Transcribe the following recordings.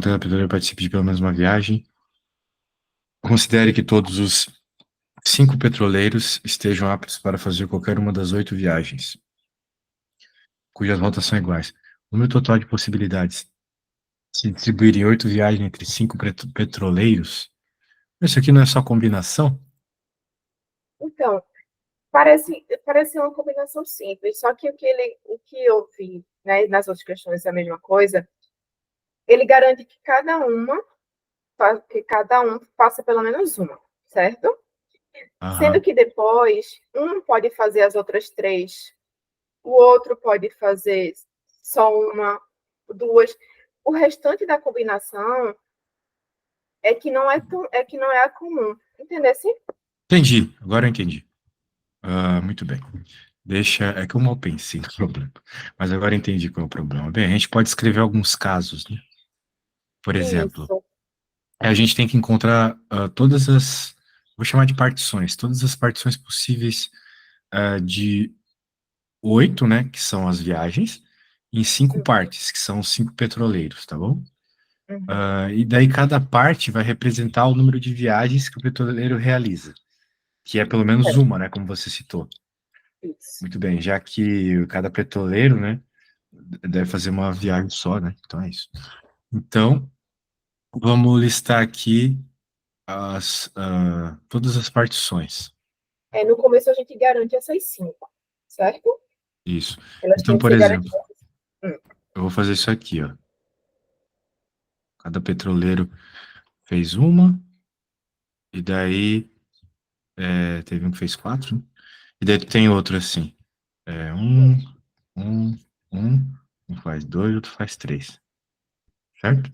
Cada petroleiro participe de pelo menos uma viagem. Considere que todos os 5 petroleiros estejam aptos para fazer qualquer uma das 8 viagens, cujas rotas são iguais. O número total de possibilidades se distribuir em 8 viagens entre 5 petroleiros. Isso aqui não é só combinação? Então, parece uma combinação simples, só que o que eu vi, né, nas outras questões é a mesma coisa. Ele garante que cada um faça pelo menos uma, certo? Sendo Aham. que depois um pode fazer as outras três, o outro pode fazer só uma, duas. O restante da combinação é que não é a comum, entendeu? Assim? Entendi, agora eu entendi. Muito bem. Deixa, é que eu mal pensei no problema, mas agora eu entendi qual é o problema. Bem, a gente pode escrever alguns casos, né? Por exemplo, Isso. a gente tem que encontrar todas as, vou chamar de partições, todas as partições possíveis de 8, né, que são as viagens, em 5 Uhum, partes, que são os 5 petroleiros, tá bom? uhum. E daí cada parte vai representar o número de viagens que o petroleiro realiza, que é pelo menos Certo, uma, né, como você citou. isso. Muito bem, já que cada petroleiro, né, deve fazer uma viagem só, né? Então é isso. Então, vamos listar aqui todas as partições. No começo a gente garante essas cinco, certo? Isso. Elas Então, têm que por ser exemplo, garantidas. Hum, eu vou fazer isso aqui, ó. Cada petroleiro fez uma, e daí teve um que fez 4, né? E daí tem outro assim. hum. Um, um, um faz 2, outro faz 3, certo?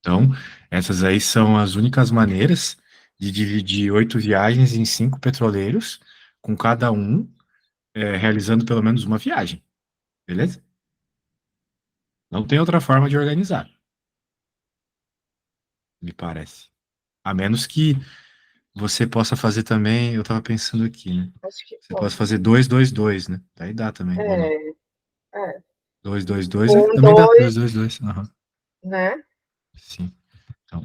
Então, essas aí são as únicas maneiras de dividir 8 viagens em 5 petroleiros, com cada um realizando pelo menos uma viagem, beleza? Não tem outra forma de organizar, me parece. A menos que você possa fazer também, eu tava pensando aqui, né? Acho que Você pode pode. fazer 2, 2, 2, né? Daí dá também, ou não? É, é. 2, 2, 2, Um, também dá. 2, dois, 2, 2. Aham, né? sim. Então,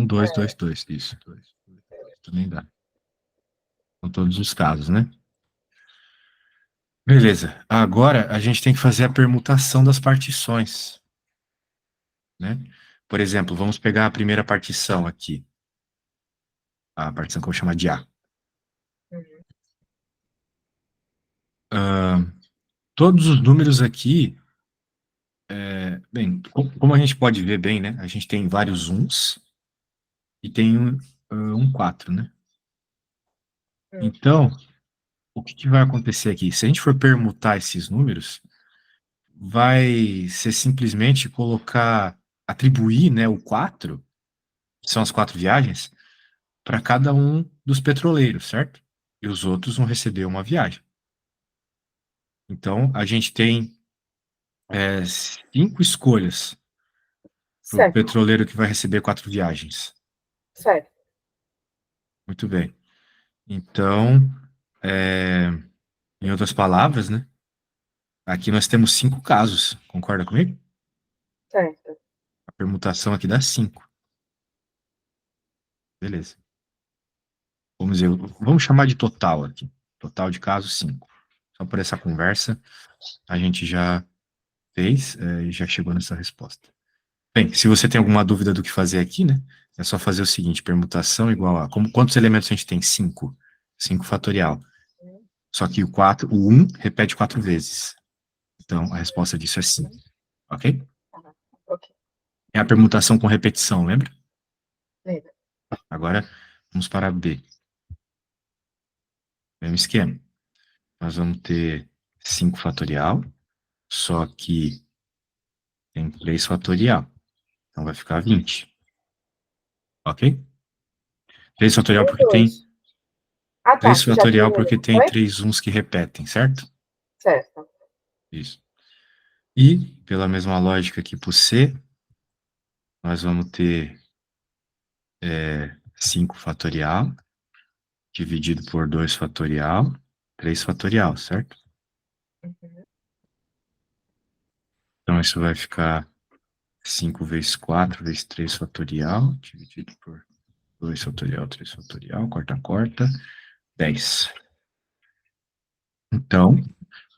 2, 2, 2, É, 2. Isso, 2. Também dá. São todos os casos, né? Beleza. Agora a gente tem que fazer a permutação das partições, né? Por exemplo, vamos pegar a primeira partição aqui. A partição que eu vou chamar de A. uhum, Ah, todos os números aqui, bem, como a gente pode ver bem, né? A gente tem vários uns e tem um 4, né? hum. Então, o que que vai acontecer aqui? Se a gente for permutar esses números, vai ser simplesmente colocar, atribuir, né, o 4, que são as 4 viagens, para cada um dos petroleiros, certo? E os outros vão receber uma viagem. Então, a gente tem 5 escolhas para o Certo, petroleiro que vai receber 4 viagens. certo. Muito bem. Então, é, em outras palavras, né? Aqui nós temos 5 casos. Concorda comigo? Certo. A permutação aqui dá 5. Beleza. Vamos chamar de total aqui. Total de casos, 5. Só por essa conversa, a gente já fez e já chegou nessa resposta. Bem, se você tem alguma dúvida do que fazer aqui, né? É só fazer o seguinte: permutação igual a. Quantos elementos a gente tem? 5. 5 fatorial. Só que o 1 repete 4 vezes. Então, a resposta disso é sim. Uhum. Ok? Tá, ok. É a permutação com repetição, lembra? Lembra. Agora, vamos para B. Mesmo esquema. Nós vamos ter 5 fatorial, só que tem 3 fatorial. Então, vai ficar 20. Ok? 3 fatorial Um, porque tem. dois. Ah, 3 tá. Já fatorial diminuiu, porque não tem foi? 3 uns que repetem, certo? Certo. Isso. E, pela mesma lógica que por C, nós vamos ter 5 fatorial dividido por 2 fatorial, 3 fatorial, certo? Uhum. Então, isso vai ficar 5 vezes 4 vezes 3 fatorial, dividido por 2 fatorial, 3 fatorial, corta, 10. Então,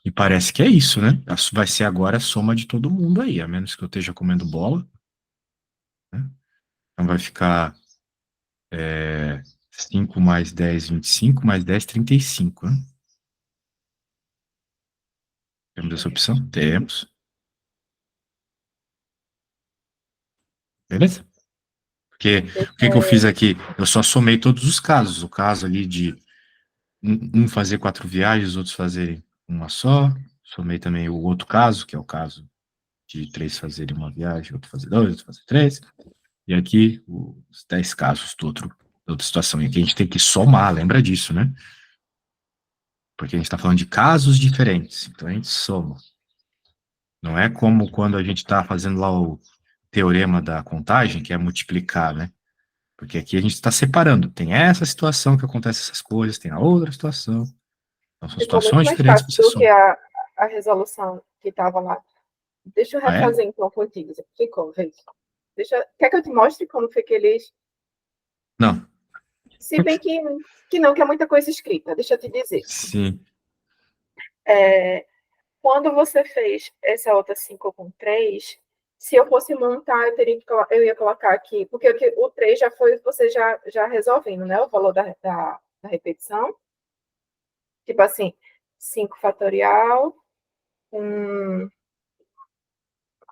me parece que é isso, né? Vai ser agora a soma de todo mundo aí, a menos que eu esteja comendo bola, né? Então, vai ficar 5 mais 10, 25, mais 10, 35, né? Temos essa opção? Temos. Beleza? Porque o que que eu fiz aqui? Eu só somei todos os casos. O caso ali de um fazer 4 viagens, os outros fazerem uma só. Somei também o outro caso, que é o caso de 3 fazerem uma viagem, outro fazer 2, outro fazer 3. E aqui os 10 casos da outra situação. E aqui a gente tem que somar, lembra disso, né? Porque a gente está falando de casos diferentes. Então a gente soma. Não é como quando a gente está fazendo lá o teorema da contagem, que é multiplicar, né? Porque aqui a gente está separando. Tem essa situação que acontece essas coisas, tem a outra situação. Então, são Ficou muito situações mais diferentes que fácil você do que soma. a resolução que estava lá. Deixa eu Ah, é? refazer então contigo. Ficou, vê. Quer que eu te mostre como foi que eles. Não. Se bem que não, que é muita coisa escrita. Deixa eu te dizer. Sim. Quando você fez essa outra 5 com 3, se eu fosse montar, eu ia colocar aqui, porque o 3 já foi você já resolvendo, né? O valor da repetição. Tipo assim, 5 fatorial.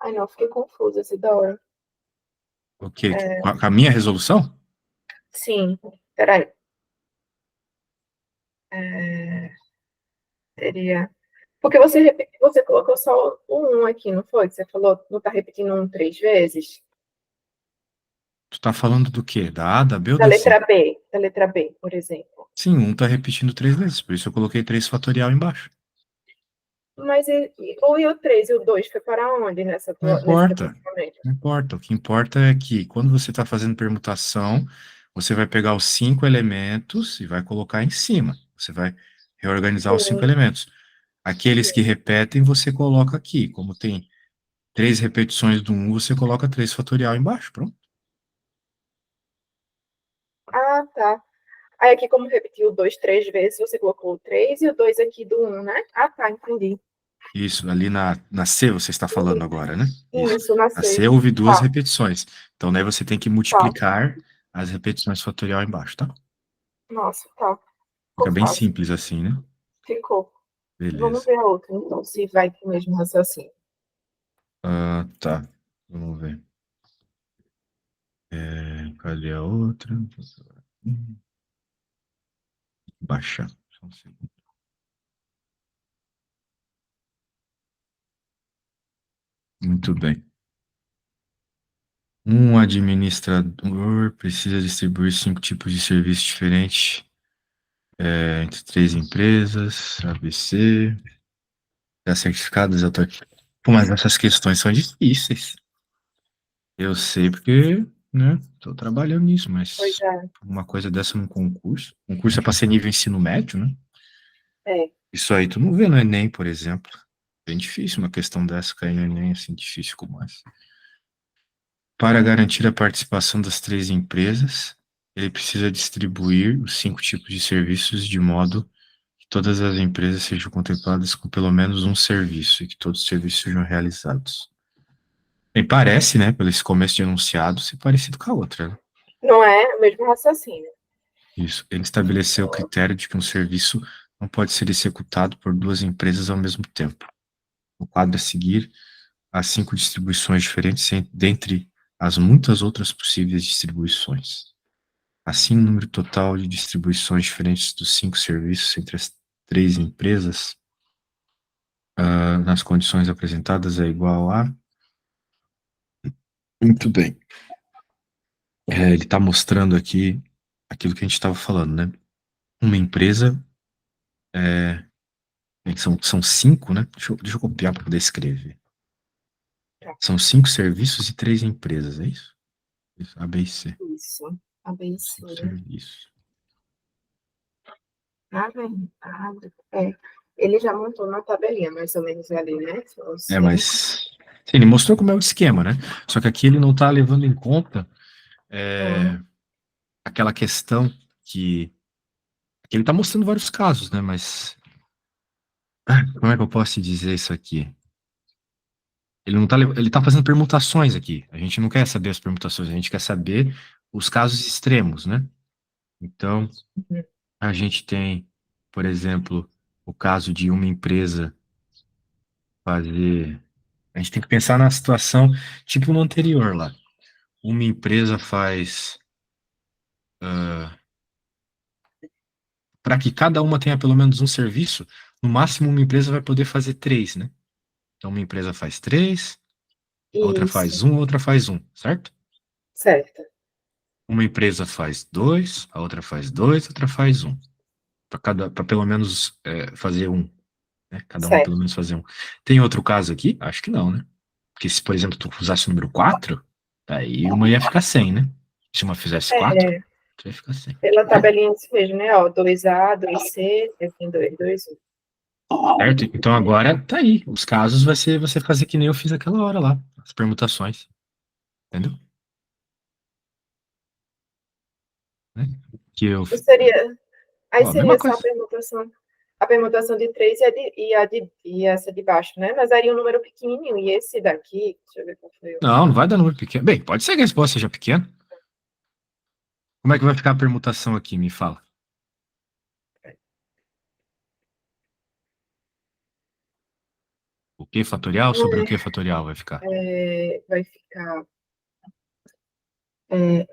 Ai, não, fiquei confusa, Isidora. O quê? Com a minha resolução? Sim, peraí. Seria. Porque você colocou só o 1 aqui, não foi? Você falou, não está repetindo um 3 vezes? Tu tá falando do quê? Da A, da B ou Da da letra C? B, da letra B, por exemplo. Sim, um tá repetindo 3 vezes, por isso eu coloquei 3 fatorial embaixo. Mas e o 3 e o 2 foi para onde Não nesse teu importa. pensamento? Não importa. O que importa é que quando você está fazendo permutação, você vai pegar os 5 elementos e vai colocar em cima. Você vai reorganizar os 5 Sim, elementos. Aqueles que sim. repetem, você coloca aqui. Como tem 3 repetições do um, você coloca 3 fatorial embaixo. Pronto. Ah, tá. Aí aqui, como repetiu o 2 3 vezes, você colocou o 3 e o 2 aqui do 1, né? Ah, tá, entendi. Isso, ali na C você está falando agora, né? Isso. Isso, Na C nasceu. houve duas Tá, repetições. Então, daí você tem que tá. multiplicar as repetições fatorial embaixo, tá? Nossa, tá. Ficou Fica bem fácil. simples assim, né? Ficou. Vamos Beleza. ver a outra, então, se vai com o mesmo raciocínio. Ah, tá. Vamos ver. Cadê a outra? Baixar. Só um segundo. Muito bem. Um administrador precisa distribuir 5 tipos de serviços diferentes entre 3 empresas, ABC, já certificadas. Pô, mas essas questões são difíceis. Eu sei porque, né, estou trabalhando nisso, Pois mas é. uma coisa dessa num concurso. Concurso é para ser nível ensino médio, né? É. Isso aí tu não vê no Enem, por exemplo. Bem difícil uma questão dessa cair no Enem, assim, difícil como essa. Para garantir a participação das 3 empresas, ele precisa distribuir os 5 tipos de serviços de modo que todas as empresas sejam contempladas com pelo menos um serviço e que todos os serviços sejam realizados. Bem, parece, né, pelo esse começo de enunciado, ser parecido com a outra, né? Não é o mesmo raciocínio. Isso. Ele estabeleceu o critério de que um serviço não pode ser executado por 2 empresas ao mesmo tempo. No quadro a seguir, há 5 distribuições diferentes dentre as muitas outras possíveis distribuições. Assim, o número total de distribuições diferentes dos 5 serviços entre as 3 empresas, nas condições apresentadas, é igual a. Muito bem. Ele está mostrando aqui aquilo que a gente estava falando, né? Uma empresa, são 5, né? Deixa eu copiar para poder escrever. Tá. São 5 serviços e 3 empresas, é isso? Isso, A, B e C. Isso. A B e 5 C. serviços. Na verdade, ele já montou uma tabelinha, mais ou menos ali, né? É, Você. mas. Sim, ele mostrou como é o esquema, né? Só que aqui ele não está levando em conta aquela questão que ele está mostrando vários casos, né? Mas como é que eu posso te dizer isso aqui? Ele não tá, ele tá fazendo permutações aqui. A gente não quer saber as permutações, a gente quer saber os casos extremos, né? Então, Uhum. a gente tem, por exemplo, o caso de uma empresa fazer. A gente tem que pensar na situação tipo no anterior lá. Uma empresa faz. Para que cada uma tenha pelo menos um serviço, no máximo uma empresa vai poder fazer três, né? Então, uma empresa faz três, a outra Isso, faz um, a outra faz um, certo? certo, Uma empresa faz dois, a outra faz dois, a outra faz um. Para pelo menos fazer um, né? Cada uma pelo certo. menos fazer um. Tem outro caso aqui? Acho que não, né? Porque se, por exemplo, tu usasse o número 4, aí uma ia ficar 100, né? Se uma fizesse 4, É, tu ia ficar 100. pela tabelinha isso mesmo, né? Ó, 2A, 2C, tem 2, 2, 1. Certo? Então agora tá aí. Os casos vai ser você fazer que nem eu fiz aquela hora lá. As permutações. Entendeu? Né? Que eu. Seria, aí Ó, a mesma seria só coisa. a permutação de 3 e essa de baixo, né? Mas daria um número pequenininho. E esse daqui, deixa eu ver qual foi o. Não, não vai dar número pequeno. Bem, pode ser que a resposta seja pequena. Como é que vai ficar a permutação aqui? Me fala. O que fatorial sobre o que fatorial vai ficar? Vai ficar. É,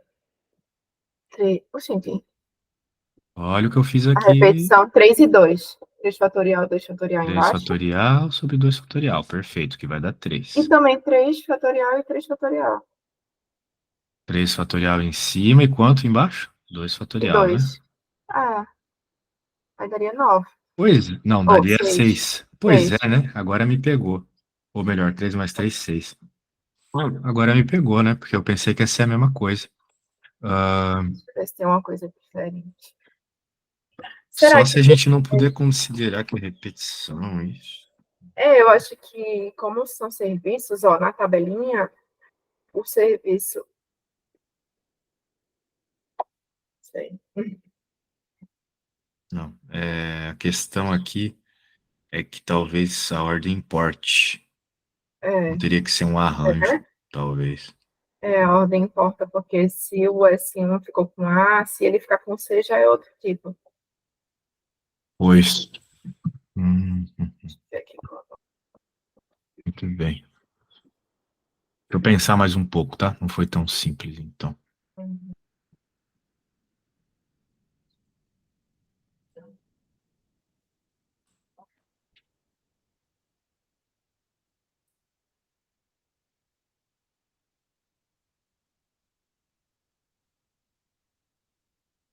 Oxente, Olha o que eu fiz a aqui. repetição 3 e 2. 3 fatorial, 2 fatorial 3 embaixo. fatorial sobre 2 fatorial. Perfeito, que vai dar E 3. também 3 fatorial e 3 fatorial. 3 fatorial em cima e quanto embaixo? 2 E fatorial, né? 2. Ah, aí daria 9. Pois, não, Ou daria 6. 6. Pois é, 6. né? Agora me pegou. Ou melhor, 3 mais 3, 6. Agora me pegou, né? Porque eu pensei que ia ser a mesma coisa. Ah, Ver se tem uma coisa diferente. só Será se a que. gente não puder considerar que é repetição, isso. Eu acho que, como são serviços, ó, na tabelinha, o serviço. Sei. Não, a questão aqui é que talvez a ordem importe. Não É, teria que ser um arranjo, né? talvez. A ordem importa, porque se o S1 ficou com A, se ele ficar com C, já é outro tipo. Pois. Deixa eu ver aqui. Muito bem. Deixa eu pensar mais um pouco, tá? Não foi tão simples, então. Uhum.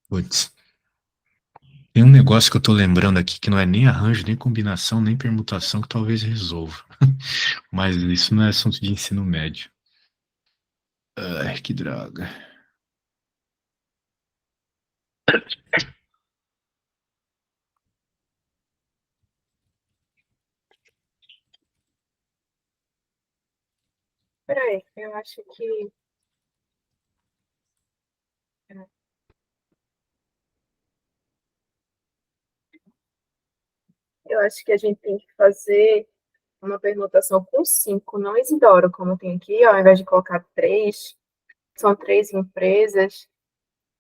Putz. Tem um negócio que eu tô lembrando aqui que não é nem arranjo, nem combinação, nem permutação que talvez resolva. Mas isso não é assunto de ensino médio. Ai, que droga. Peraí, eu acho que. Eu acho que a gente tem que fazer uma permutação com 5, não Isidoro, como tem aqui, ó, ao invés de colocar 3, são 3 empresas,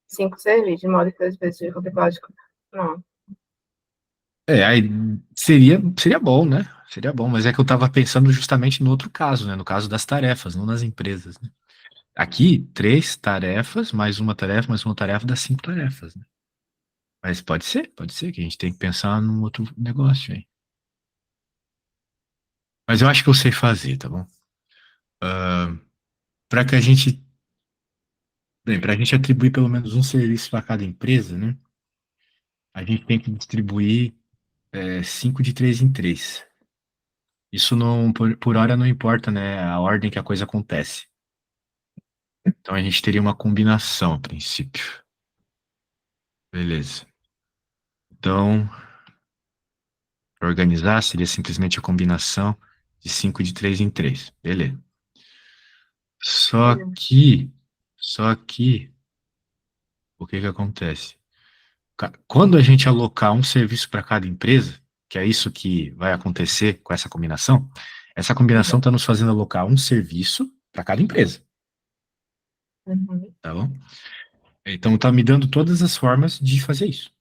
5 serviços, de modo que as vezes de lógico. Não. Aí seria bom, né? Seria bom, mas é que eu tava pensando justamente no outro caso, né? No caso das tarefas, não nas empresas, né? Aqui, 3 tarefas, mais uma tarefa dá 5 tarefas, né? Mas pode ser que a gente tem que pensar num outro negócio aí. Mas eu acho que eu sei fazer, tá bom? Para que a gente, bem, para a gente atribuir pelo menos um serviço para cada empresa, né? A gente tem que distribuir 5 de 3 em 3. Isso não, por hora não importa, né? A ordem que a coisa acontece. Então a gente teria uma combinação a princípio. Beleza. Então, para organizar, seria simplesmente a combinação De 5 de 3 em 3. Beleza. Só que, o que que acontece? Quando a gente alocar um serviço para cada empresa, que é isso que vai acontecer com essa combinação está nos fazendo alocar um serviço para cada empresa, Uhum. tá bom? Então está me dando todas as formas de fazer isso.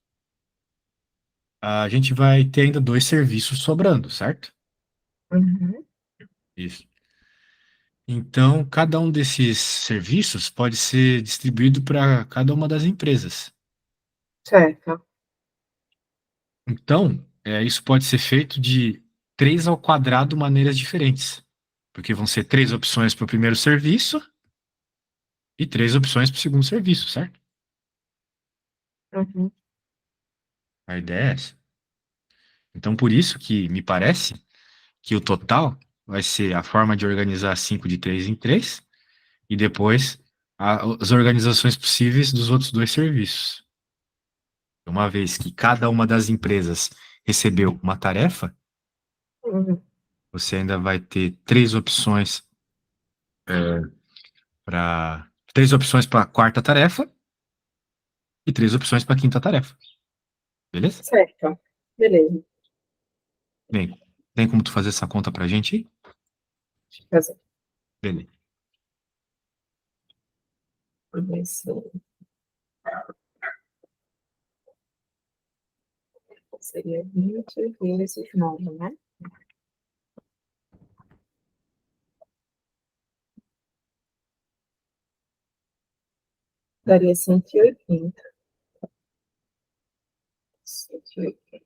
A gente vai ter ainda 2 serviços sobrando, certo? Uhum. Isso. Então, cada um desses serviços pode ser distribuído para cada uma das empresas. Certo. Então, isso pode ser feito de 3 ao quadrado maneiras diferentes. Porque vão ser 3 opções para o primeiro serviço e 3 opções para o segundo serviço, certo? Uhum. A ideia é essa. Então, por isso que me parece que o total vai ser a forma de organizar 5 de 3 em 3 e depois as organizações possíveis dos outros 2 serviços. Uma vez que cada uma das empresas recebeu uma tarefa, Uhum. você ainda vai ter 3 opções para 3 opções para a quarta tarefa e 3 opções para a quinta tarefa. Beleza? Certo. Beleza. Bem, tem como tu fazer essa conta pra gente aí? Deixa eu fazer. Beleza. Seria 20 vezes 9, né? Daria 180. 180.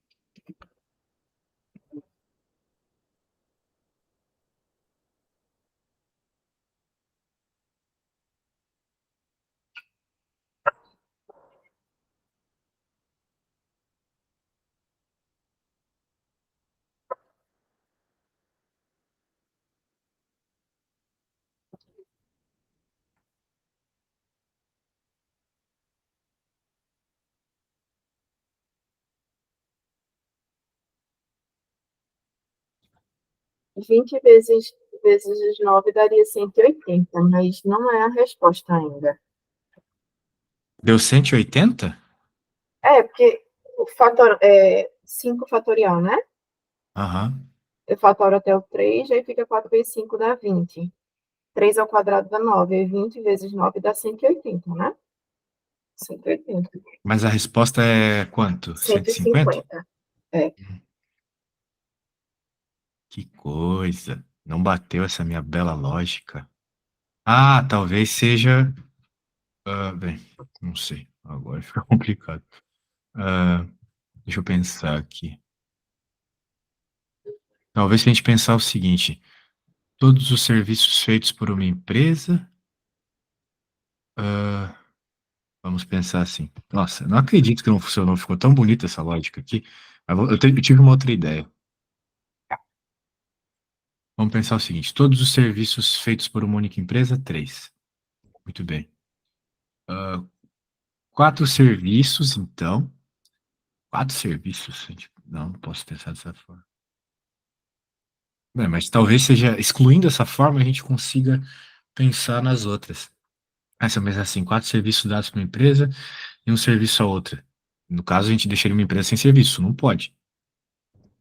20 vezes 9 daria 180, mas não é a resposta ainda. Deu 180? Porque o 5 fatorial, né? Aham. Eu fatoro até o 3, aí fica 4 vezes 5 dá 20. 3 ao quadrado dá 9, aí 20 vezes 9 dá 180, né? 180. Mas a resposta é quanto? 150? 150. É. Que coisa. Não bateu essa minha bela lógica. Ah, talvez seja. Bem, não sei. Agora fica complicado. Ah, deixa eu pensar aqui. Talvez se a gente pensar o seguinte: todos os serviços feitos por uma empresa. ah, vamos pensar assim. Nossa, não acredito que não funcionou. Ficou tão bonita essa lógica aqui. Mas eu tive uma outra ideia. Vamos pensar o seguinte: todos os serviços feitos por uma única empresa, 3. Muito bem. 4 serviços, então. 4 serviços? Não, não posso pensar dessa forma. Bem, mas talvez seja, excluindo essa forma, a gente consiga pensar nas outras. Se eu pensar assim, 4 serviços dados para uma empresa e um serviço a outra. No caso, a gente deixaria uma empresa sem serviço, não pode.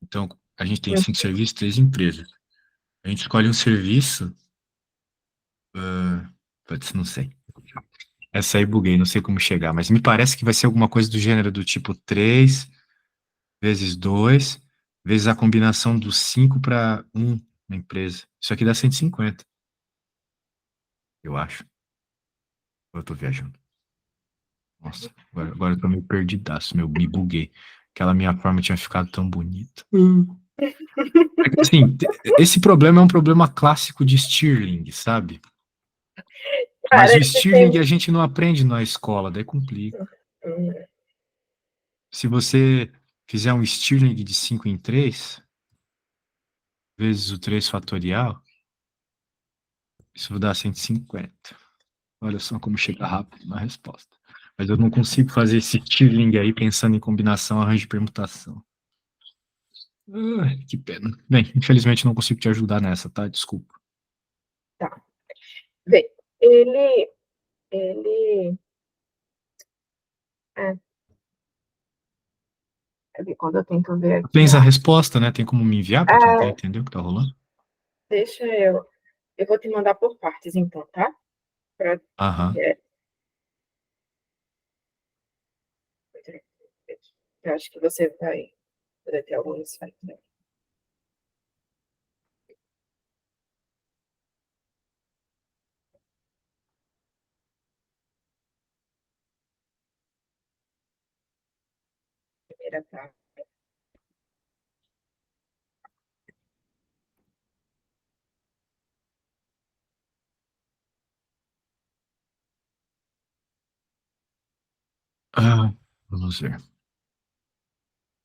Então, a gente tem 5 serviços, 3 empresas. A gente escolhe um serviço. Putz, não sei. Essa aí buguei, não sei como chegar, mas me parece que vai ser alguma coisa do gênero do tipo 3 vezes 2 vezes a combinação dos 5 para 1 na empresa. Isso aqui dá 150, eu acho. Ou eu tô viajando. Nossa, agora eu tô meio perdidaço, me buguei. Aquela minha forma tinha ficado tão bonita. É que, assim, esse problema é um problema clássico de Stirling, sabe? Mas o Parece Stirling ter. a gente não aprende na escola, daí complica. Se você fizer um Stirling de 5 em 3 vezes o 3 fatorial, isso vai dar 150. Olha só como chega rápido na resposta. Mas eu não consigo fazer esse Stirling aí pensando em combinação, arranjo e permutação. Ai, que pena. Bem, infelizmente não consigo te ajudar nessa, tá? Desculpa. Tá. Vê, ele, é, quando eu tento ver aqui, Tens a resposta, né? Tem como me enviar para tentar entender o que tá rolando? deixa eu vou te mandar por partes então, tá? Pra, Aham. é, eu acho que você vai poder ter algum insight, né? Primeira tá. Vamos ver.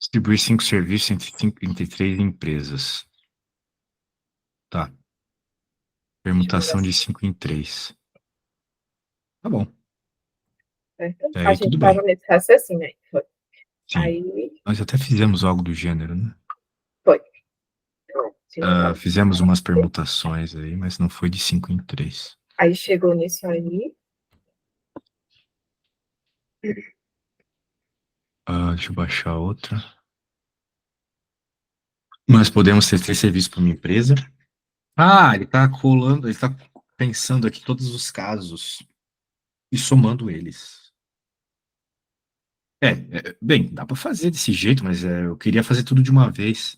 Distribuir 5 serviços entre 3 empresas. Tá. Deixa eu ver Permutação de assim, 5 em 3. Tá bom. certo? Até A aí gente tudo tava bem. nesse raciocínio aí. Foi. Sim. Aí, Nós até fizemos algo do gênero, né? foi. Então, se não dá. Fizemos umas permutações aí, mas não foi de 5 em 3. Aí chegou nisso aí. Deixa eu baixar outra. Nós podemos ter 3 serviços para uma empresa. Ele tá colando, ele tá pensando aqui todos os casos e somando eles. Bem, dá para fazer desse jeito, mas eu queria fazer tudo de uma vez.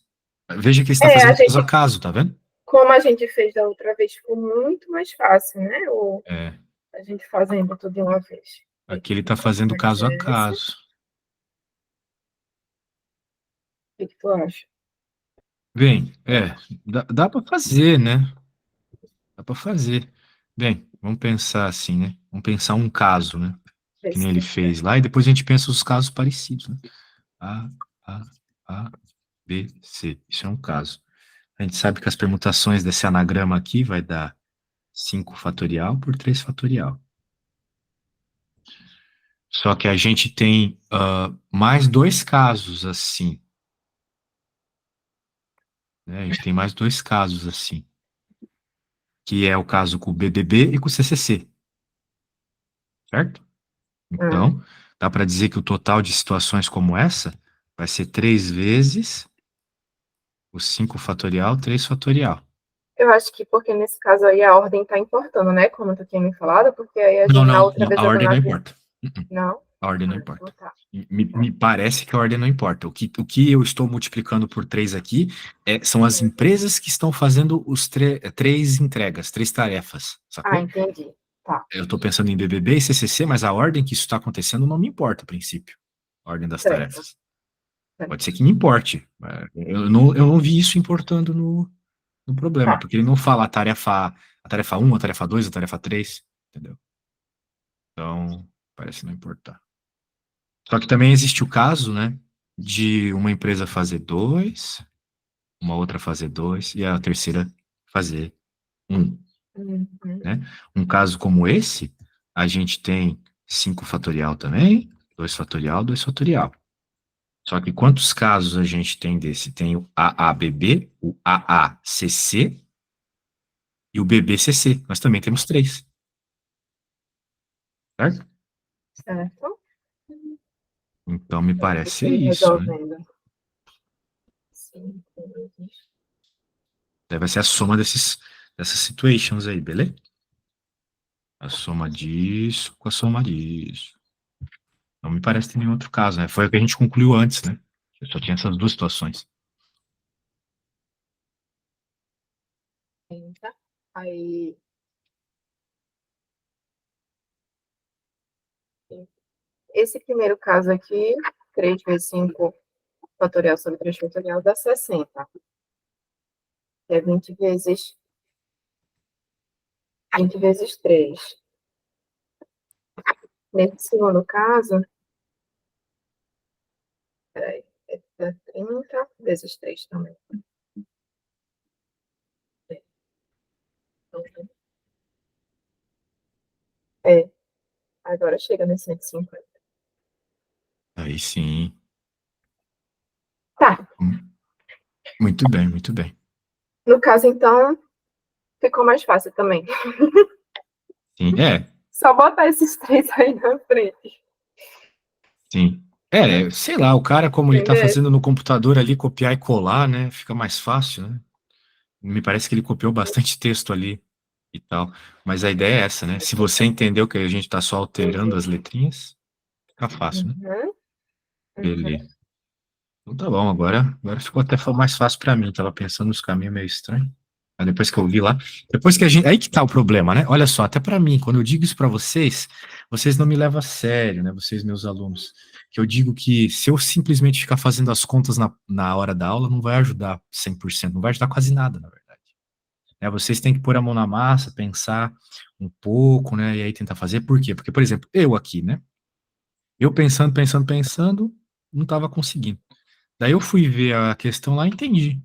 Veja que ele está A fazendo caso a gente, caso, tá vendo? como a gente fez da outra vez, ficou muito mais fácil, né? É, A gente fazendo tudo de uma vez. aqui ele está fazendo Mas caso a essa, o caso. que que tu acha? Bem, dá para fazer, né? Dá para fazer. Bem, vamos pensar assim, né? Vamos pensar um caso, né? Ver Que nem se ele deu fez certo. lá, e depois a gente pensa os casos parecidos, né? A, A, A, B, C. Isso é um caso. A gente sabe que as permutações desse anagrama aqui vai dar 5 fatorial por 3 fatorial. Só que a gente tem mais 2 casos assim. Né? A gente tem mais 2 casos assim. Que é o caso com o BBB e com o CCC. Certo? Ah, Então, dá para dizer que o total de situações como essa vai ser 3 vezes o 5 fatorial, 3 fatorial. eu acho que porque nesse caso aí a ordem tá importando, né? Como tu tinha me falado, porque aí a Não, gente, na não, outra vez a eu ordem não não havia. importa. Não? A ordem não Então importa. tá. Me parece que a ordem não importa. O que eu estou multiplicando por 3 aqui são as Uhum. empresas que estão fazendo os 3 entregas, 3 tarefas, Ah, sacou? entendi. Tá. Eu estou pensando em BBB e CCC, mas a ordem que isso está acontecendo não me importa, a princípio. A ordem das Certo. tarefas. Certo. Pode ser que me importe. Eu não vi isso importando no problema, Tá. porque ele não fala a tarefa 1, a tarefa 2, a tarefa 3, entendeu? Então, parece não importar. Só que também existe o caso, né, de uma empresa fazer 2, uma outra fazer 2 e a terceira fazer 1, Uhum. né? Um caso como esse, a gente tem 5 fatorial também, 2 fatorial, 2 fatorial. Só que quantos casos a gente tem desse? Tem o AABB, o AACC e o BBCC. Nós também temos 3, certo? Certo. Então me Então, parece deixa ser eu ir isso, né? resolvendo. Sim. Deve ser a soma dessas situations aí, beleza? A soma disso com a soma disso. Não me parece ter nenhum outro caso, né? Foi o que a gente concluiu antes, né? Eu só tinha essas duas situações. Tá? Aí, esse primeiro caso aqui, 3 vezes 5 fatorial sobre 3 fatorial dá 60. Que é 20 vezes 3. Nesse segundo caso, peraí, dá 30 vezes 3 também. É, agora chega nesse 150. Aí sim. Tá, Muito bem, muito bem. No caso, então, ficou mais fácil também. Sim, Só botar esses três aí na frente. sim. Sei lá, o cara, como ele tá Entendeu? fazendo no computador ali, copiar e colar, né? Fica mais fácil, né? Me parece que ele copiou bastante texto ali e tal. Mas a ideia é essa, né? Se você entendeu que a gente tá só alterando Entendi. as letrinhas, fica fácil, né? Uhum, uhum. Beleza. Então tá bom, agora ficou até mais fácil pra mim. Tava pensando nos caminhos meio estranhos. Aí depois que eu vi lá, depois que a gente, aí que tá o problema, né? Olha só, até pra mim, quando eu digo isso pra vocês, vocês não me levam a sério, né? Vocês, meus alunos, que eu digo que se eu simplesmente ficar fazendo as contas na hora da aula, não vai ajudar 100%, não vai ajudar quase nada, na verdade. Vocês têm que pôr a mão na massa, pensar um pouco, né? E aí tentar fazer. Por quê? Porque, por exemplo, eu aqui, né? Eu pensando, não estava conseguindo. Daí eu fui ver a questão lá e entendi,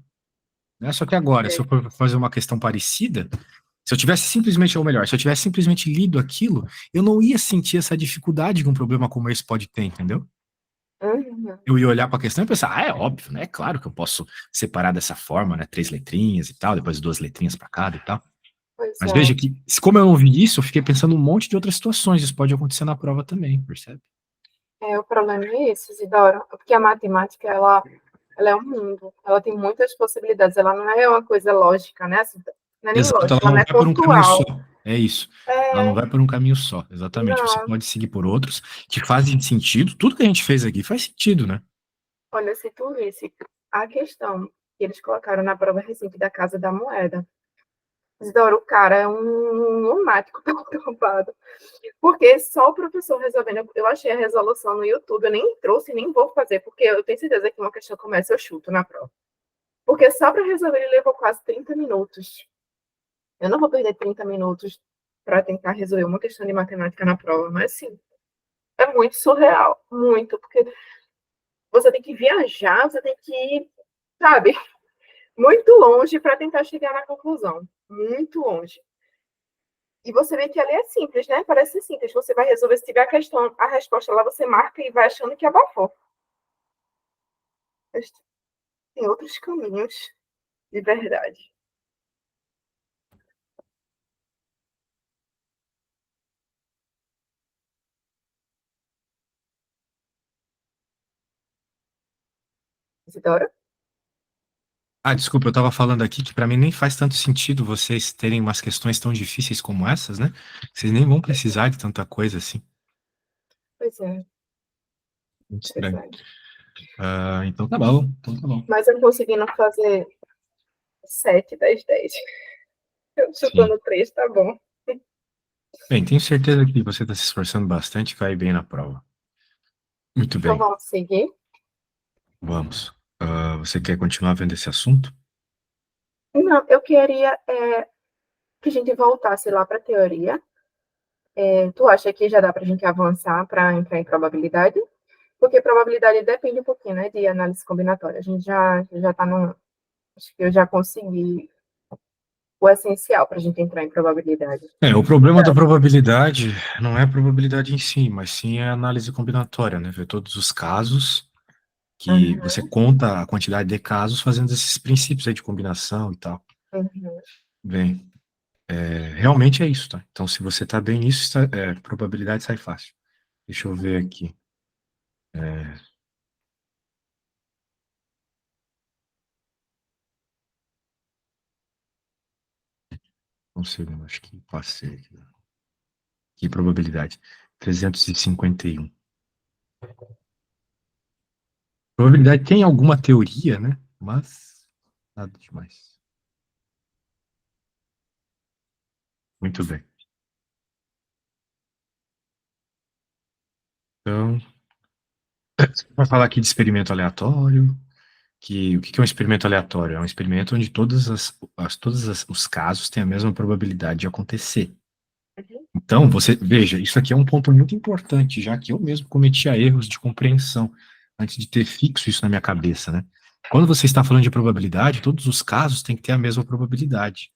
né? Só que agora, se eu É. for fazer uma questão parecida, se eu tivesse simplesmente, ou melhor, se eu tivesse simplesmente lido aquilo, eu não ia sentir essa dificuldade que um problema como esse pode ter, entendeu? Uhum. Eu ia olhar para a questão e pensar, é óbvio, né? É claro que eu posso separar dessa forma, né? 3 letrinhas e tal, depois 2 letrinhas para cada e tal. Pois Mas é. veja que, como eu não vi isso, eu fiquei pensando um monte de outras situações. Isso pode acontecer na prova também, percebe? O problema é esse, Isidoro, porque a matemática, ela é um mundo, ela tem muitas possibilidades, ela não é uma coisa lógica, né? Assim, não é nem Exato, ela lógica, ela não não é vai por um caminho só. pontual. É isso. Ela não É, vai por um caminho só, exatamente. Você não. pode seguir por outros que fazem sentido. Tudo que a gente fez aqui faz sentido, né? Olha, se tu visse a questão que eles colocaram na prova recente da Casa da Moeda, Isidoro, o cara é um lunático perturbado. Porque só o professor resolvendo. Eu achei a resolução no YouTube, eu nem trouxe, nem vou fazer, porque eu tenho certeza que uma questão começa, eu chuto na prova. Porque só para resolver ele levou quase 30 minutos. Eu não vou perder 30 minutos para tentar resolver uma questão de matemática na prova, mas sim, é muito surreal, muito, porque você tem que viajar, você tem que ir, sabe, muito longe para tentar chegar na conclusão. Muito longe. E você vê que ali é simples, né? Parece ser simples. Você vai resolver, se tiver a questão, a resposta lá, você marca e vai achando que abafou. Mas tem outros caminhos de verdade. Isidora? Ah, desculpa, eu estava falando aqui que para mim nem faz tanto sentido vocês terem umas questões tão difíceis como essas, né? Vocês nem vão precisar de tanta coisa assim. Pois é, Muito pois estranho. é. Então tá bom, então tá bom. Mas eu conseguindo fazer 7 das 10. Eu Sim. chutando 3, tá bom. Bem, tenho certeza que você está se esforçando bastante e vai bem na prova. Muito Então bem, vamos seguir. vamos. Você quer continuar vendo esse assunto? Não, eu queria que a gente voltasse lá para a teoria. Tu acha que já dá para a gente avançar para entrar em probabilidade? Porque probabilidade depende um pouquinho, né, de análise combinatória. A gente já está no. Acho que eu já consegui o essencial para a gente entrar em probabilidade. O problema da probabilidade não é a probabilidade em si, mas sim a análise combinatória, né? Ver todos os casos que você Uhum, conta a quantidade de casos fazendo esses princípios aí de combinação e tal. uhum. Bem, realmente é isso, tá? Então, se você tá bem nisso, probabilidade sai fácil. Deixa eu ver aqui. Um segundo, acho que passei aqui. Que probabilidade? 351. Probabilidade tem alguma teoria, né? Mas nada demais. Muito bem. Então, vai falar aqui de experimento aleatório. O que é um experimento aleatório? É um experimento onde os casos têm a mesma probabilidade de acontecer. Uhum. Então, você veja, isso aqui é um ponto muito importante, já que eu mesmo cometia erros de compreensão antes de ter fixo isso na minha cabeça, né? Quando você está falando de probabilidade, todos os casos têm que ter a mesma probabilidade.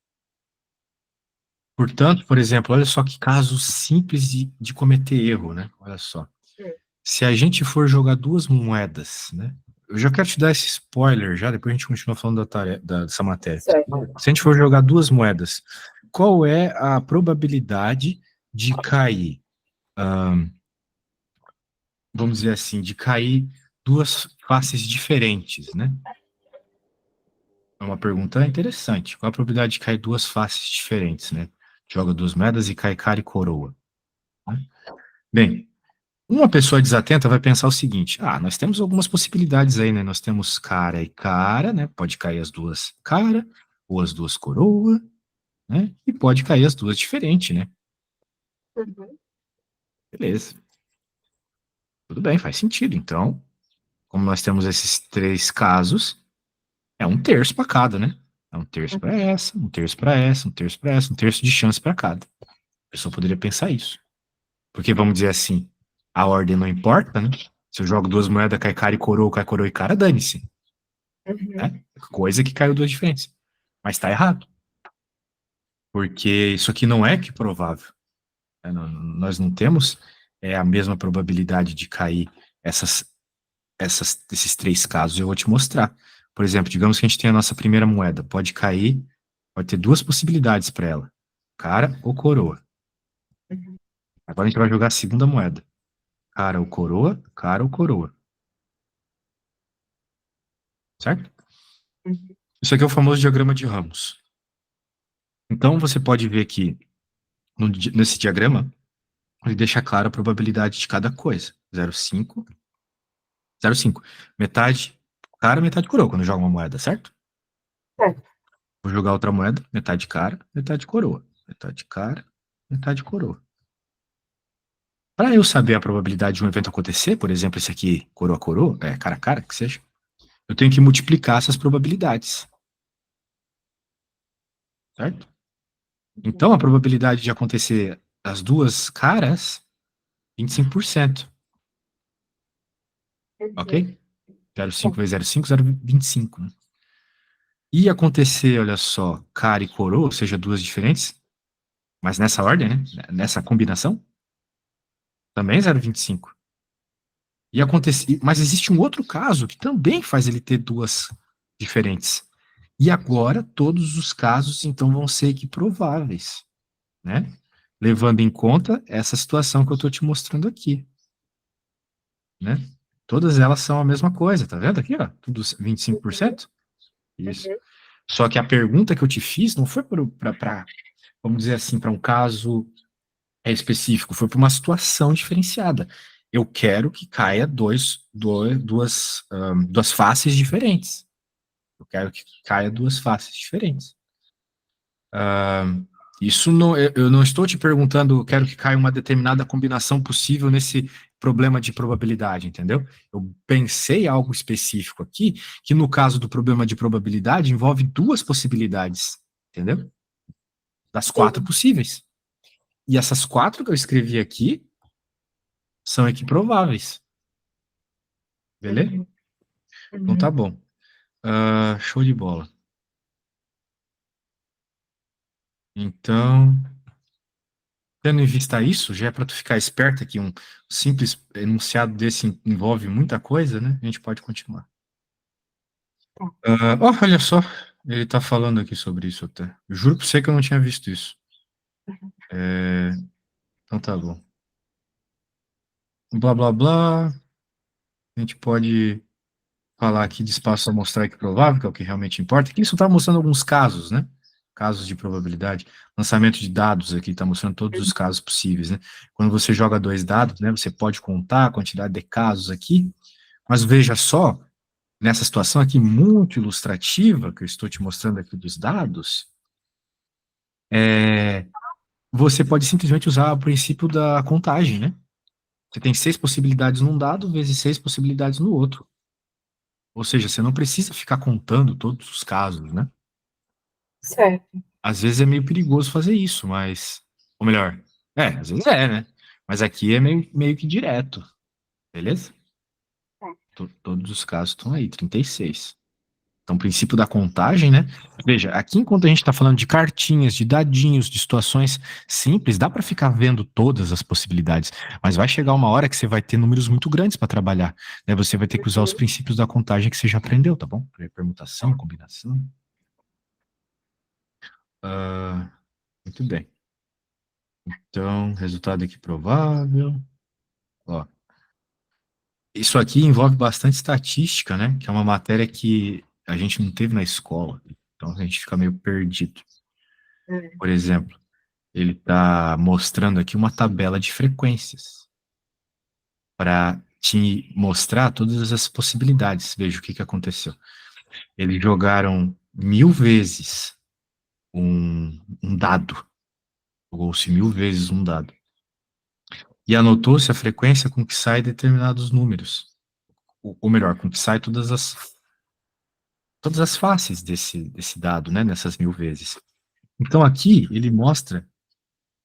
Portanto, por exemplo, olha só que caso simples de cometer erro, né? Olha só. Hum, Se a gente for jogar duas moedas, né? eu já quero te dar esse spoiler já, depois a gente continua falando dessa matéria. Certo. Se a gente for jogar duas moedas, qual é a probabilidade de cair, vamos dizer assim, de cair duas faces diferentes, né? É uma pergunta interessante. Qual a probabilidade de cair duas faces diferentes, né? Joga duas moedas e cai cara e coroa, né? Bem, uma pessoa desatenta vai pensar o seguinte: nós temos algumas possibilidades aí, né? Nós temos cara e cara, né? Pode cair as duas cara, ou as duas coroa, né? E pode cair as duas diferentes, né? Uhum. Beleza. Tudo bem, faz sentido. Então, como nós temos esses três casos, é um terço para cada, né? É um terço para essa, um terço para essa, um terço para essa, um terço de chance para cada. A pessoa poderia pensar isso. Porque, vamos dizer assim, a ordem não importa, né? Se eu jogo duas moedas, cai coroa e cara, dane-se. Uhum. Né? Coisa que caiu duas diferentes. Mas tá errado. Porque isso aqui não é que provável. Né? Nós não temos a mesma probabilidade de cair esses três casos. Eu vou te mostrar. Por exemplo, digamos que a gente tem a nossa primeira moeda. Pode cair, pode ter duas possibilidades para ela: cara ou coroa. Uhum. Agora a gente vai jogar a segunda moeda: cara ou coroa, cara ou coroa. Certo? Uhum. Isso aqui é o famoso diagrama de Ramos. Então você pode ver que nesse diagrama ele deixa clara a probabilidade de cada coisa. 0,5, 0,5. Metade cara, metade coroa, quando joga uma moeda, certo? Certo. Vou jogar outra moeda, metade cara, metade coroa. Metade cara, metade coroa. Para eu saber a probabilidade de um evento acontecer, por exemplo, esse aqui, coroa a coroa, cara a cara, que seja, eu tenho que multiplicar essas probabilidades. Certo? Então, a probabilidade de acontecer as duas caras, 25%. Ok? Uhum. 0,5 vezes 0,5, 0,25, né? E acontecer, olha só, cara e coroa, ou seja, duas diferentes, mas nessa ordem, né? Nessa combinação, também 0,25. E acontecer, mas existe um outro caso que também faz ele ter duas diferentes. E agora todos os casos então vão ser equiprováveis, né? Levando em conta essa situação que eu estou te mostrando aqui, né? Todas elas são a mesma coisa, tá vendo aqui, ó? Tudo 25%. Isso. Uhum. Só que a pergunta que eu te fiz não foi para, vamos dizer assim, para um caso específico, foi para uma situação diferenciada. Eu quero que caia duas faces diferentes. Eu quero que caia duas faces diferentes. Isso não, eu não estou te perguntando, eu quero que caia uma determinada combinação possível nesse problema de probabilidade, entendeu? Eu pensei algo específico aqui, que no caso do problema de probabilidade envolve duas possibilidades, entendeu? Das quatro Sim. possíveis. E essas quatro que eu escrevi aqui são equiprováveis. Beleza? Uhum. Então tá Uhum. bom. Show de bola. Então, tendo em vista isso, já é para tu ficar esperto aqui, um simples enunciado desse envolve muita coisa, né? A gente pode continuar. Tá. Olha só, ele tá falando aqui sobre isso até. Eu juro pra você que eu não tinha visto isso. Então tá bom. Blá blá blá. A gente pode falar aqui de espaço a mostrar que provável, que é o que realmente importa. Que isso está mostrando alguns casos, né? Casos de probabilidade. Lançamento de dados aqui está mostrando todos os casos possíveis, né? Quando você joga dois dados, né? Você pode contar a quantidade de casos aqui, mas veja só, nessa situação aqui muito ilustrativa que eu estou te mostrando aqui dos dados, você pode simplesmente usar o princípio da contagem, né? Você tem 6 possibilidades num dado vezes 6 possibilidades no outro. Ou seja, você não precisa ficar contando todos os casos, né? Certo. Às vezes é meio perigoso fazer isso, mas. Ou melhor, às vezes né? Mas aqui é meio que direto, beleza? Tá. Todos os casos estão aí, 36. Então, o princípio da contagem, né? Veja, aqui enquanto a gente está falando de cartinhas, de dadinhos, de situações simples, dá para ficar vendo todas as possibilidades, mas vai chegar uma hora que você vai ter números muito grandes para trabalhar, né? Você vai ter que usar os princípios da contagem que você já aprendeu, tá bom? Permutação, combinação. Muito bem. Então, resultado aqui provável. Ó, isso aqui envolve bastante estatística, né? Que é uma matéria que a gente não teve na escola. Então, a gente fica meio perdido. Por exemplo, ele está mostrando aqui uma tabela de frequências para te mostrar todas as possibilidades. Veja o que aconteceu. Eles jogaram 1000 vezes um dado. Jogou-se 1000 vezes um dado. E anotou-se a frequência com que sai determinados números. Ou melhor, com que sai todas as faces desse dado, né? Nessas 1000 vezes. Então aqui ele mostra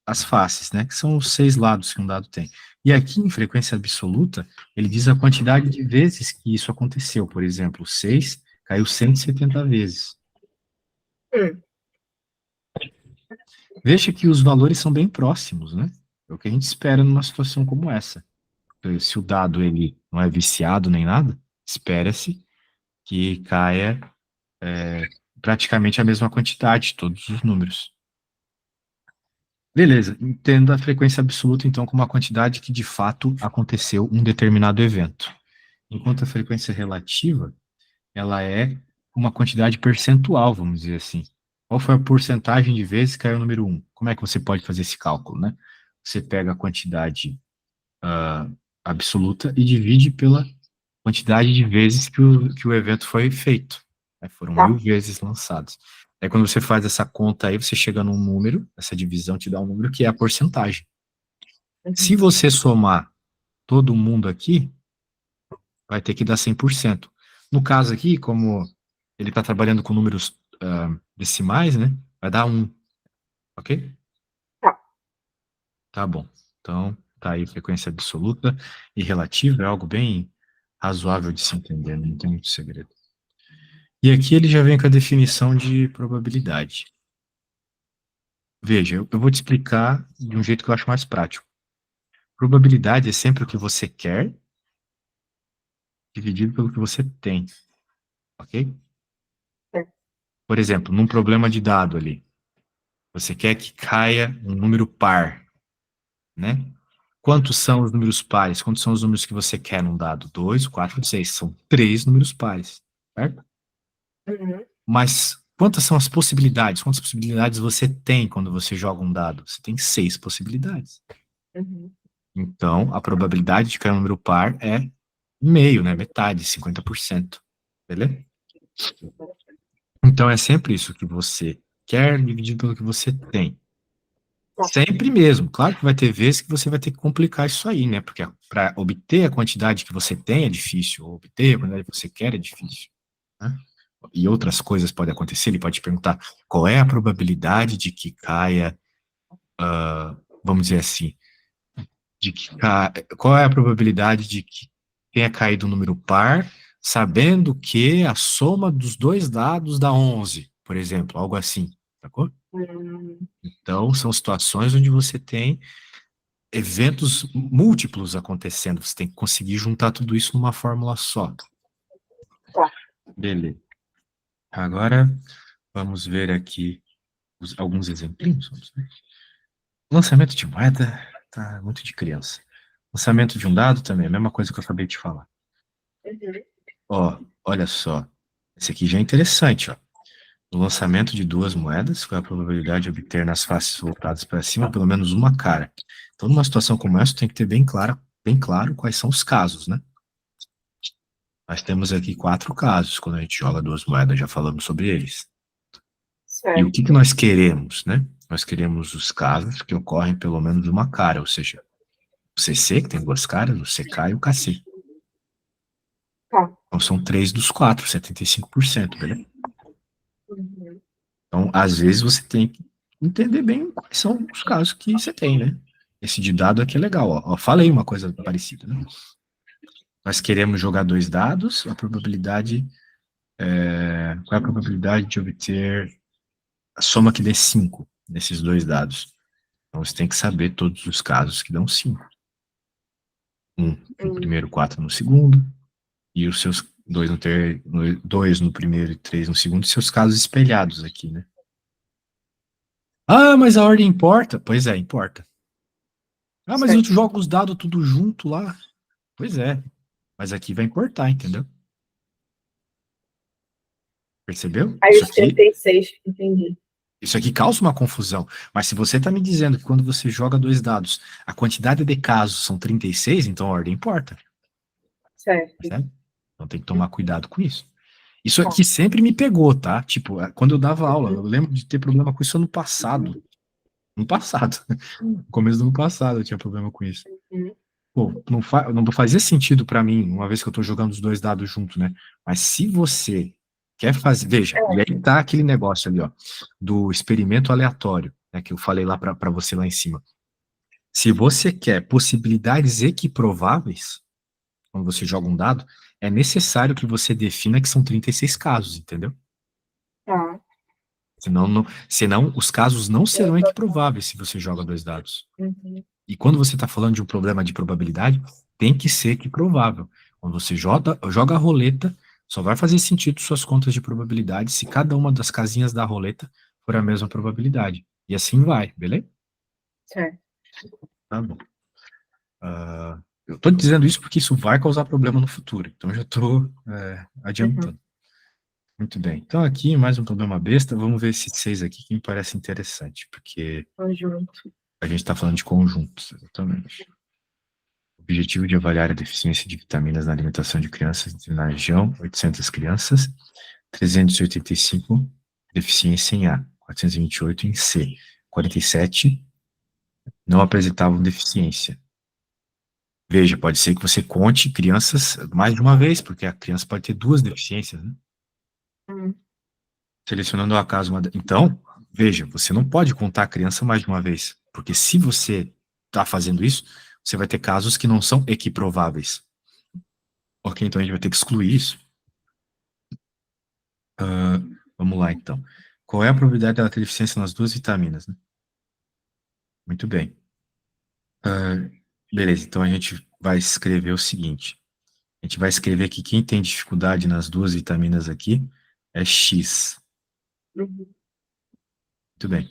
as faces, né? Que são os 6 lados que um dado tem. E aqui, em frequência absoluta, ele diz a quantidade de vezes que isso aconteceu. Por exemplo, 6 caiu 170 vezes. Veja que os valores são bem próximos, né? É o que a gente espera numa situação como essa. Se o dado ele não é viciado nem nada, espera-se que caia praticamente a mesma quantidade, todos os números. Beleza, entendo a frequência absoluta, então, como a quantidade que de fato aconteceu um determinado evento. Enquanto a frequência relativa, ela é uma quantidade percentual, vamos dizer assim. Qual foi a porcentagem de vezes que caiu o número 1? Como é que você pode fazer esse cálculo, né? Você pega a quantidade absoluta e divide pela quantidade de vezes que o evento foi feito. Né? Foram 1000 vezes lançados. Aí quando você faz essa conta aí, você chega num número, essa divisão te dá um número que é a porcentagem. Se você somar todo mundo aqui, vai ter que dar 100%. No caso aqui, como ele está trabalhando com números decimais, né? Vai dar 1, ok? Tá bom. Então, tá aí frequência absoluta e relativa, é algo bem razoável de se entender, não tem muito segredo. E aqui ele já vem com a definição de probabilidade. Veja, eu vou te explicar de um jeito que eu acho mais prático. Probabilidade é sempre o que você quer dividido pelo que você tem, ok? Por exemplo, num problema de dado ali, você quer que caia um número par, né? Quantos são os números pares? Quantos são os números que você quer num dado? 2, 4, 6. São 3 números pares, certo? Mas quantas são as possibilidades? Quantas possibilidades você tem quando você joga um dado? Você tem 6 possibilidades. Então, a probabilidade de cair um número par é meio, né? Metade, 50%. Beleza? Então, é sempre isso que você quer dividido pelo que você tem. Sempre mesmo. Claro que vai ter vezes que você vai ter que complicar isso aí, né? Porque para obter a quantidade que você tem é difícil, ou obter a quantidade que você quer é difícil. Né? E outras coisas podem acontecer. Ele pode te perguntar qual é a probabilidade de que caia, vamos dizer assim, qual é a probabilidade de que tenha caído um número par, sabendo que a soma dos dois dados dá 11, por exemplo, algo assim, sacou? Então, são situações onde você tem eventos múltiplos acontecendo, você tem que conseguir juntar tudo isso numa fórmula só. Beleza. Agora, vamos ver aqui alguns exemplinhos. Vamos ver. Lançamento de moeda, tá muito de criança. Lançamento de um dado também, a mesma coisa que eu acabei de falar. Ó, olha só. Esse aqui já é interessante, ó. No lançamento de duas moedas, qual é a probabilidade de obter nas faces voltadas para cima pelo menos uma cara? Então, numa situação como essa, tem que ter bem claro quais são os casos, né? Nós temos aqui 4 casos quando a gente joga duas moedas, já falamos sobre eles. E o que nós queremos, né? Nós queremos os casos que ocorrem pelo menos uma cara, ou seja, o CC, que tem duas caras, o CK e o KC. Então, são 3 dos 4, 75%, beleza? Então, às vezes, você tem que entender bem quais são os casos que você tem, né? Esse de dado aqui é legal, ó. Falei uma coisa parecida, né? Nós queremos jogar 2 dados, a probabilidade Qual é a probabilidade de obter a soma que dê 5 nesses dois dados? Então, você tem que saber todos os casos que dão 5. Um no primeiro, 4 no segundo, e os seus dois no primeiro e 3 no segundo, e seus casos espelhados aqui, né? Ah, mas a ordem importa? Pois é, importa. Ah, mas eu Certo. jogo os dados tudo junto lá? Pois é, mas aqui vai importar, entendeu? Percebeu? Aí os 36, entendi. Isso aqui causa uma confusão. Mas se você está me dizendo que quando você joga dois dados, a quantidade de casos são 36, então a ordem importa. Certo. Percebe? Então tem que tomar cuidado com isso. Isso Tá. aqui sempre me pegou, tá? Tipo, quando eu dava aula, eu lembro de ter problema com isso ano passado. No passado. No começo do ano passado eu tinha problema com isso. Uhum. Pô, não fazia sentido pra mim, uma vez que eu tô jogando os dois dados juntos, né? Mas se você quer fazer, veja, e É. aí tá aquele negócio ali, ó, do experimento aleatório, né, que eu falei lá pra você lá em cima. Se você quer possibilidades equiprováveis, quando você joga um dado, é necessário que você defina que são 36 casos, entendeu? Tá. Senão os casos não serão equiprováveis se você joga dois dados. Uhum. E quando você está falando de um problema de probabilidade, tem que ser equiprovável. Quando você joga a roleta, só vai fazer sentido suas contas de probabilidade se cada uma das casinhas da roleta for a mesma probabilidade. E assim vai, beleza? Certo. Tá bom. Eu estou dizendo isso porque isso vai causar problema no futuro. Então, eu já estou Uhum. adiantando. Muito bem. Então, aqui, mais um problema besta. Vamos ver esses seis aqui que me parece interessante, porque Conjunto. a gente está falando de conjuntos, exatamente. O objetivo de avaliar a deficiência de vitaminas na alimentação de crianças na região, 800 crianças, 385 deficiência em A, 428 em C, 47 não apresentavam deficiência. Veja, pode ser que você conte crianças mais de uma vez, porque a criança pode ter duas deficiências, né? Hum. Selecionando ao acaso uma. Então, veja, você não pode contar a criança mais de uma vez, porque se você está fazendo isso, você vai ter casos que não são equiprováveis. Ok, então a gente vai ter que excluir isso. Vamos lá, então. Qual é a probabilidade dela ter deficiência nas duas vitaminas, né? Muito bem. Beleza, então a gente vai escrever o seguinte. A gente vai escrever que quem tem dificuldade nas duas vitaminas aqui é X. Uhum. Muito bem.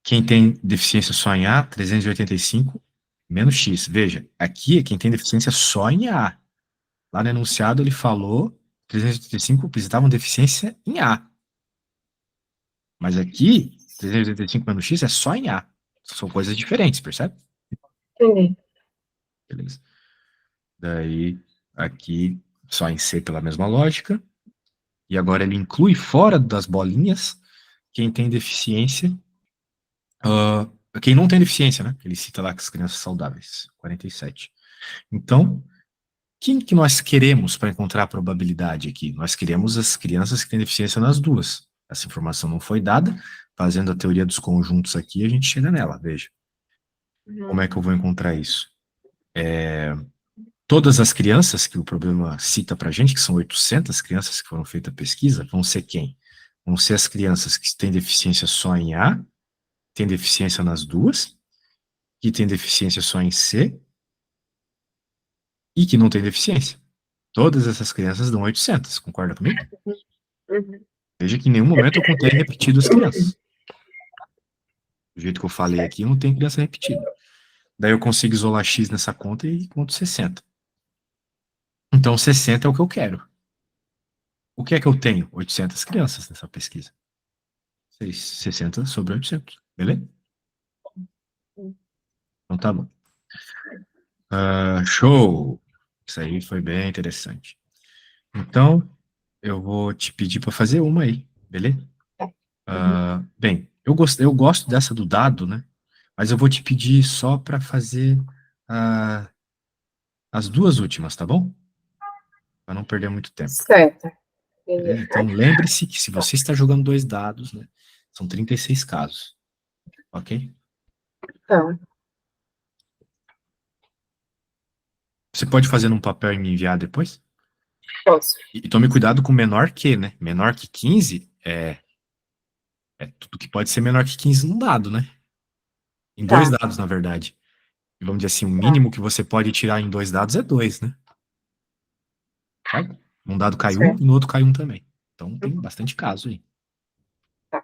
Quem tem deficiência só em A, 385 menos X. Veja, aqui é quem tem deficiência só em A. Lá no enunciado ele falou 385 precisavam deficiência em A. Mas aqui, 385 menos X é só em A. São coisas diferentes, percebe? Entendi. Beleza. Daí, aqui, só em C pela mesma lógica. E agora ele inclui fora das bolinhas quem tem deficiência. Quem não tem deficiência, né? Ele cita lá que as crianças saudáveis. 47. Então, quem que nós queremos para encontrar a probabilidade aqui? Nós queremos as crianças que têm deficiência nas duas. Essa informação não foi dada. Fazendo a teoria dos conjuntos aqui, a gente chega nela. Veja. Como Uhum. é que eu vou encontrar isso? Todas as crianças que o problema cita para a gente, que são 800 crianças que foram feitas a pesquisa, vão ser quem? Vão ser as crianças que têm deficiência só em A, têm deficiência nas duas, que têm deficiência só em C e que não têm deficiência. Todas essas crianças dão 800, concorda comigo? Uhum. Veja que em nenhum momento eu contei repetido as crianças. Do jeito que eu falei aqui, não tem criança repetida. Daí eu consigo isolar X nessa conta e conto 60. Então 60 é o que eu quero. O que é que eu tenho? 800 crianças nessa pesquisa. 60 sobre 800, beleza? Então tá bom. Show! Isso aí foi bem interessante. Então, eu vou te pedir para fazer uma aí, beleza? Uhum. Bem, eu gosto dessa do dado, né? Mas eu vou te pedir só para fazer ah, as duas últimas, tá bom? Para não perder muito tempo. Certo. Beleza? Entendi. Então, lembre-se que se você está jogando dois dados, né? São 36 casos, ok? Tá. Você pode fazer num papel e me enviar depois? Posso. E tome cuidado com menor que, né? Menor que 15 é tudo que pode ser menor que 15 num dado, né? Em dois Tá, dados, na verdade. E vamos dizer assim, o tá, mínimo que você pode tirar em dois dados é dois, né? Certo? Num dado cai um certo. e no outro cai um também. Então tem bastante caso aí. Tá.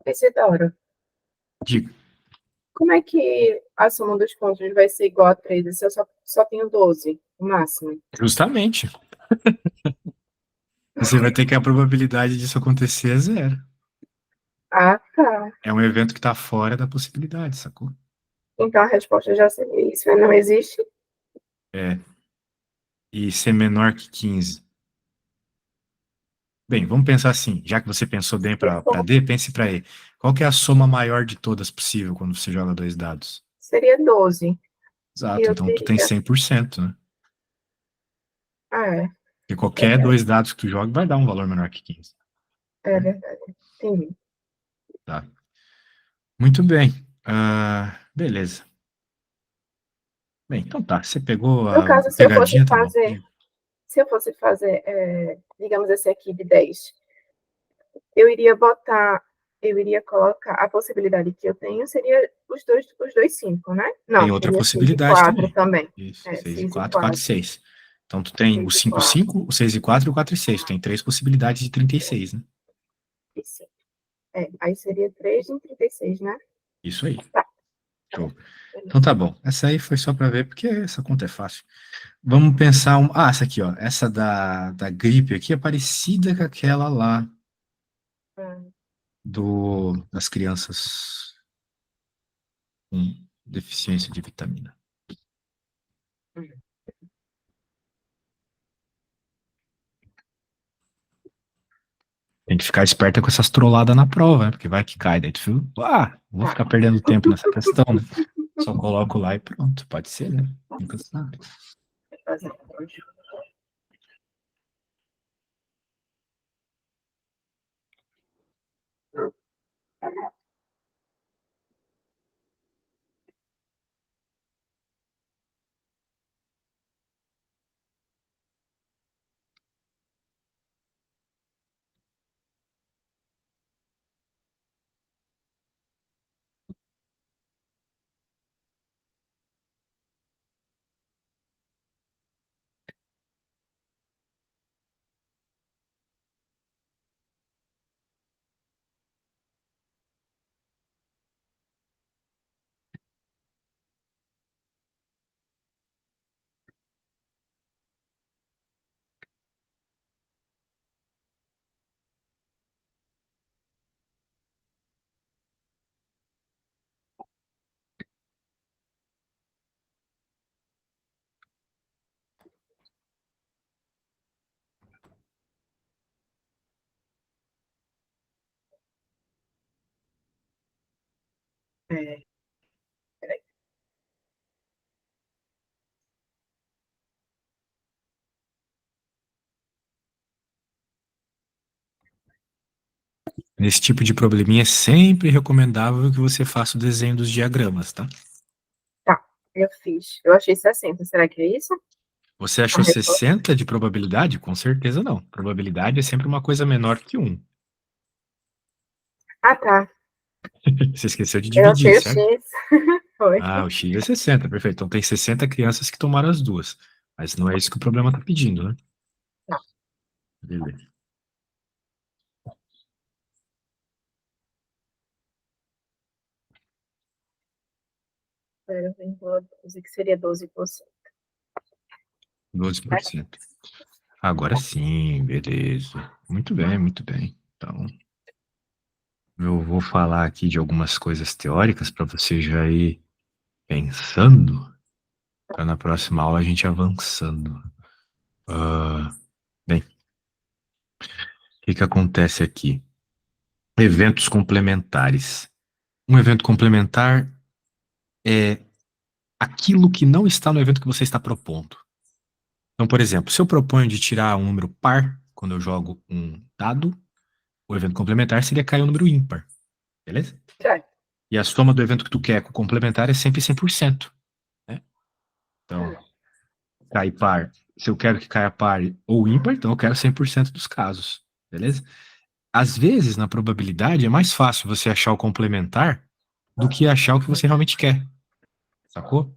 Isidoro, Diga, como é que a soma dos pontos vai ser igual a 13 se eu só tenho 12, o máximo? justamente. Você vai ter que a probabilidade disso acontecer é zero. Ah, tá. É um evento que está fora da possibilidade, sacou? Então a resposta já seria isso, né? Não existe? É. E ser menor que 15. Bem, vamos pensar assim, já que você pensou bem Se para for, D, pense para E. Qual que é a soma maior de todas possível quando você joga dois dados? seria 12. E Exato, eu então tu tem teria. 100%, né? Ah, é, Porque qualquer verdade. dois dados que tu joga vai dar um valor menor que 15. É verdade. Entendi. Tá. Muito bem. Beleza. Bem, então tá. Você pegou No a caso, pegadinha, tá bom. se eu fosse fazer, digamos, esse aqui de 10, eu iria botar, eu iria colocar, a possibilidade que eu tenho seria os dois 5, né? Tem Não, outra seria 6 e possibilidade 4 também. também. Isso, É, 6 e 6 e 4, 4 e 4. 6. Então tu tem o 6 e 5, 4. 5, o 6 e 4 e o 4 e 6. Tu tem três possibilidades de 36, né? E 5. Aí seria 3 em 36, né? Isso aí. Tá. Show. Beleza. Então tá bom. Essa aí foi só para ver, porque essa conta é fácil. Vamos pensar essa aqui, ó. Essa da gripe aqui é parecida com aquela lá Hum, das crianças com deficiência de vitamina. hum. Tem que ficar esperta com essas trolladas na prova, né? Porque vai que cai. Daí tu fica, vou Tá. ficar perdendo tempo nessa questão, né? Só coloco lá e pronto. Pode ser, né? Nunca se sabe. Vou fazer hoje. É, peraí. Nesse tipo de probleminha é sempre recomendável que você faça o desenho dos diagramas, tá? Tá. Eu fiz. Eu achei 60. Será que é isso? Você achou 60 de probabilidade? Com certeza não. Probabilidade é sempre uma coisa menor que 1. Ah, tá. Você esqueceu de Eu achei dividir, o certo? X. Foi. Ah, o X é 60, perfeito. Então tem 60 crianças que tomaram as duas. Mas não é isso que o problema está pedindo, né? Não. Beleza. Zero vírgula 12, que seria 12%. 12%. Agora sim, beleza. Muito bem, muito bem. Então, eu vou falar aqui de algumas coisas teóricas para você já ir pensando, para na próxima aula a gente ir avançando. Bem, o que que acontece aqui? Eventos complementares. Um evento complementar é aquilo que não está no evento que você está propondo. Então, por exemplo, se eu proponho de tirar um número par quando eu jogo um dado, o evento complementar seria cair um número ímpar, beleza? Certo. E a soma do evento que tu quer com o complementar é sempre 100%, né? Então, cair par, se eu quero que caia par ou ímpar, então eu quero 100% dos casos, beleza? Às vezes, na probabilidade, é mais fácil você achar o complementar do que achar o que você realmente quer, sacou?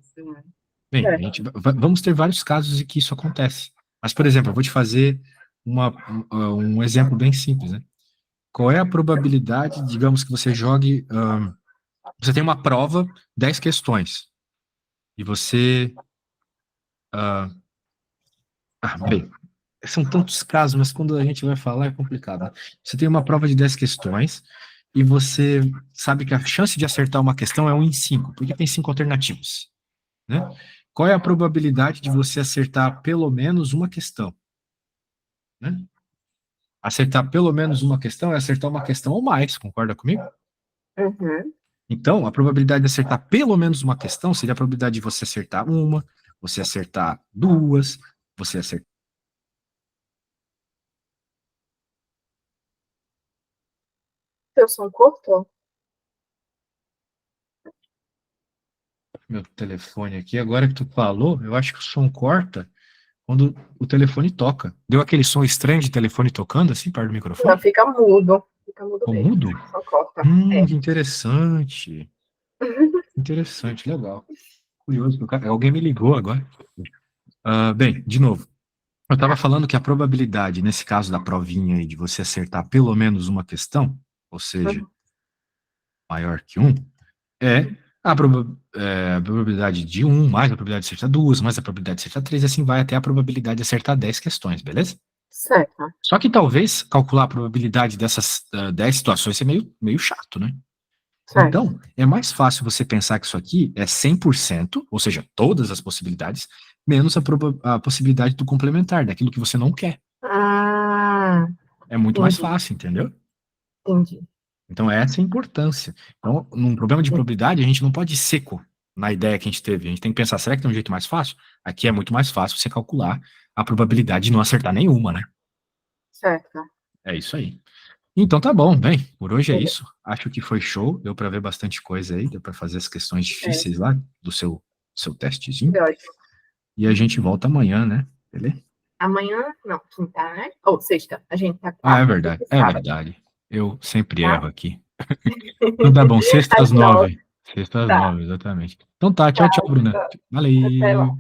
Bem, a gente, vamos ter vários casos em que isso acontece. Mas, por exemplo, eu vou te fazer um exemplo bem simples, né? Qual é a probabilidade, digamos que você jogue, você tem uma prova, 10 questões, e você, bem, são tantos casos, mas quando a gente vai falar é complicado, né? Você tem uma prova de 10 questões, e você sabe que a chance de acertar uma questão é 1 em 5, porque tem 5 alternativas, né? Qual é a probabilidade de você acertar pelo menos uma questão, né? Acertar pelo menos uma questão é acertar uma questão ou mais, concorda comigo? Uhum. Então, a probabilidade de acertar pelo menos uma questão seria a probabilidade de você acertar uma, você acertar duas, você acertar. Seu som cortou? Meu telefone aqui, agora que tu falou, eu acho que o som corta quando o telefone toca. Deu aquele som estranho de telefone tocando, assim, perto do Não, microfone? fica mudo. Fica mudo Ficou mesmo. mudo? Só corta. É. Que interessante. Interessante, legal. Curioso, alguém me ligou agora. Bem, de novo, eu estava falando que a probabilidade, nesse caso da provinha aí, de você acertar pelo menos uma questão, ou seja, maior que 1, é a probabilidade de 1, mais a probabilidade de acertar 2, mais a probabilidade de acertar 3, e assim vai até a probabilidade de acertar 10 questões, beleza? Certo. Só que talvez calcular a probabilidade dessas 10 situações é meio chato, né? Certo. Então, é mais fácil você pensar que isso aqui é 100%, ou seja, todas as possibilidades, menos a possibilidade do complementar, daquilo que você não quer. Ah, É muito mais entendi. fácil, entendeu? Entendi. Então, essa é a importância. Então, num problema de probabilidade, a gente não pode ir seco na ideia que a gente teve. A gente tem que pensar, será que tem um jeito mais fácil? Aqui é muito mais fácil você calcular a probabilidade de não acertar nenhuma, né? Certo. É isso aí. Então tá bom, bem, por hoje é Beleza. isso. Acho que foi show, deu para ver bastante coisa aí, deu para fazer as questões É. difíceis lá do seu testezinho. Foi ótimo. E a gente volta amanhã, né? Beleza? Amanhã, não, quinta, né? Ou sexta. A gente tá Ah, é quarta, quinta verdade, e é sábado, verdade. Eu sempre tá? erro aqui. Então tá bom, sexta às Às 9, 9. Sexta às tá. 9, exatamente. Então tá, tchau, Tá, tchau, Bruna. tá. Até lá. Valeu.